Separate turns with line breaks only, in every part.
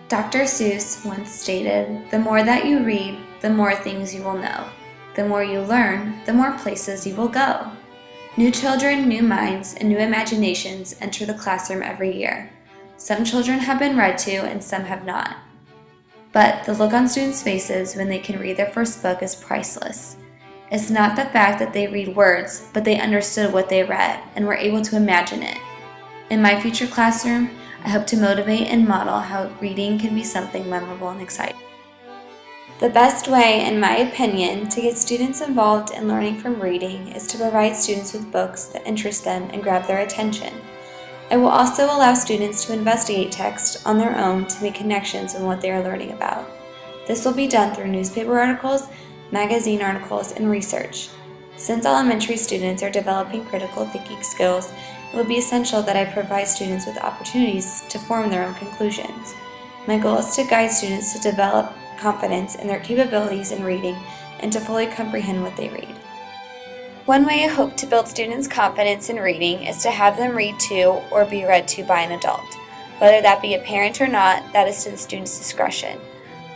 Dr. Seuss once stated, "The more that you read, the more things you will know. The more you learn, the more places you will go." New children, new minds, and new imaginations enter the classroom every year. Some children have been read to and some have not. But the look on students' faces when they can read their first book is priceless. It's not the fact that they read words, but they understood what they read and were able to imagine it. In my future classroom, I hope to motivate and model how reading can be something memorable and exciting. The best way, in my opinion, to get students involved in learning from reading is to provide students with books that interest them and grab their attention. I will also allow students to investigate text on their own to make connections in what they are learning about. This will be done through newspaper articles, magazine articles, and research. Since elementary students are developing critical thinking skills, it will be essential that I provide students with opportunities to form their own conclusions. My goal is to guide students to develop confidence in their capabilities in reading and to fully comprehend what they read. One way I hope to build students' confidence in reading is to have them read to or be read to by an adult. Whether that be a parent or not, that is to the student's discretion.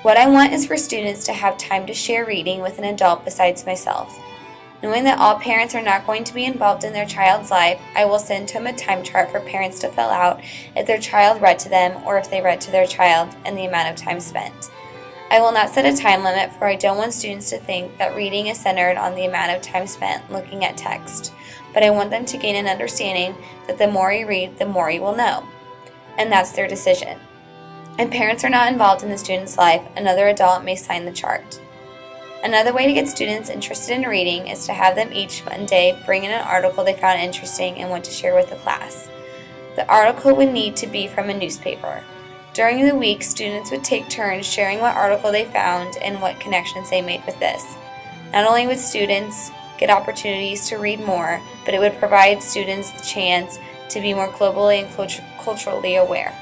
What I want is for students to have time to share reading with an adult besides myself. Knowing that all parents are not going to be involved in their child's life, I will send to them a time chart for parents to fill out if their child read to them or if they read to their child and the amount of time spent. I will not set a time limit, for I don't want students to think that reading is centered on the amount of time spent looking at text, but I want them to gain an understanding that the more you read, the more you will know. And that's their decision. If parents are not involved in the student's life, another adult may sign the chart. Another way to get students interested in reading is to have them each Monday bring in an article they found interesting and want to share with the class. The article would need to be from a newspaper. During the week, students would take turns sharing what article they found and what connections they made with this. Not only would students get opportunities to read more, but it would provide students the chance to be more globally and culturally aware.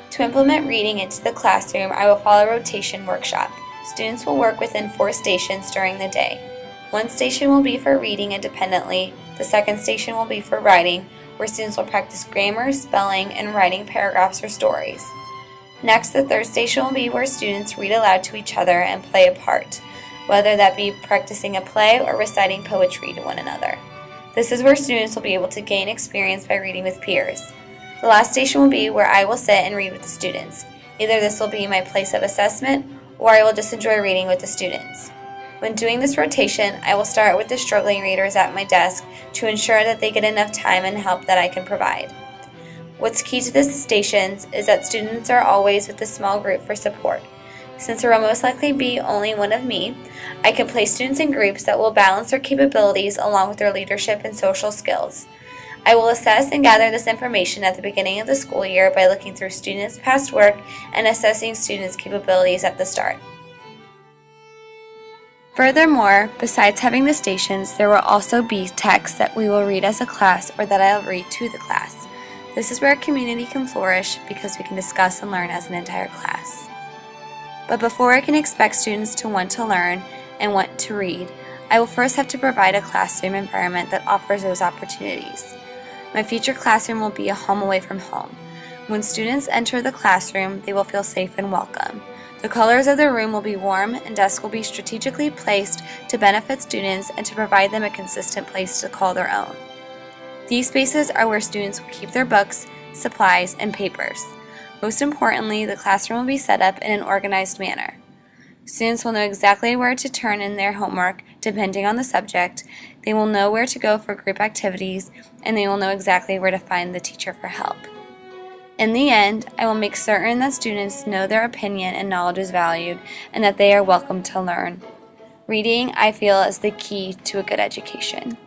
To implement reading into the classroom, I will follow a rotation workshop. Students will work within 4 stations during the day. One station will be for reading independently, the second station will be for writing, where students will practice grammar, spelling, and writing paragraphs or stories. Next, the third station will be where students read aloud to each other and play a part, whether that be practicing a play or reciting poetry to one another. This is where students will be able to gain experience by reading with peers. The last station will be where I will sit and read with the students. Either this will be my place of assessment, or I will just enjoy reading with the students. When doing this rotation, I will start with the struggling readers at my desk to ensure that they get enough time and help that I can provide. What's key to these stations is that students are always with a small group for support. Since there will most likely be only one of me, I can place students in groups that will balance their capabilities along with their leadership and social skills. I will assess and gather this information at the beginning of the school year by looking through students' past work and assessing students' capabilities at the start. Furthermore, besides having the stations, there will also be text that we will read as a class or that I'll read to the class. This is where a community can flourish because we can discuss and learn as an entire class. But before I can expect students to want to learn and want to read, I will first have to provide a classroom environment that offers those opportunities. My future classroom will be a home away from home. When students enter the classroom, they will feel safe and welcome. The colors of the room will be warm and desks will be strategically placed to benefit students and to provide them a consistent place to call their own. These spaces are where students will keep their books, supplies, and papers. Most importantly, the classroom will be set up in an organized manner. Students will know exactly where to turn in their homework depending on the subject, they will know where to go for group activities, and they will know exactly where to find the teacher for help. In the end, I will make certain that students know their opinion and knowledge is valued and that they are welcome to learn. Reading, I feel, is the key to a good education.